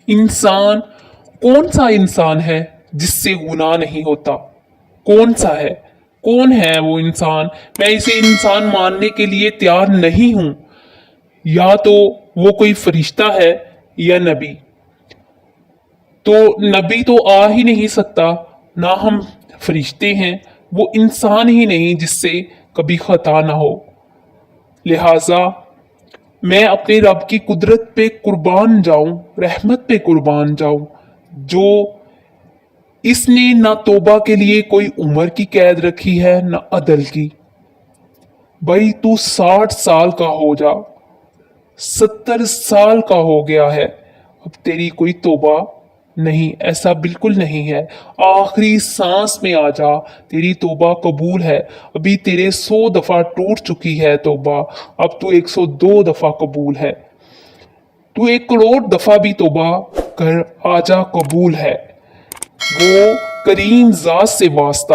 इंसान, कौन सा इंसान है जिससे गुनाह नहीं होता? कौन सा है? कौन है वो इंसान? मैं इसे इंसान मानने के लिए तैयार नहीं हूं। या तो वो कोई फरिश्ता है या नबी। तो नबी तो आ ही नहीं सकता, ना हम फरिश्ते हैं। वो इंसान ही नहीं जिससे कभी खता ना हो। लिहाजा मैं अपने रब की कुदरत पे कुर्बान जाऊं, रहमत पे कुर्बान जाऊं, जो इसने ना तौबा के लिए कोई उम्र की कैद रखी है ना अदल की। भाई तू 60 साल का हो जा, 70 साल का हो गया है, अब तेरी कोई तौबा नहीं, ऐसा बिल्कुल नहीं है। आखिरी सांस में आ जा, तेरी तौबा कबूल है। अभी तेरे 100 दफा टूट चुकी है तौबा, अब तू 102 दफा कबूल है। तू 1 करोड़ दफा भी तौबा कर, आजा कबूल है। वो करीम जात से वास्ता।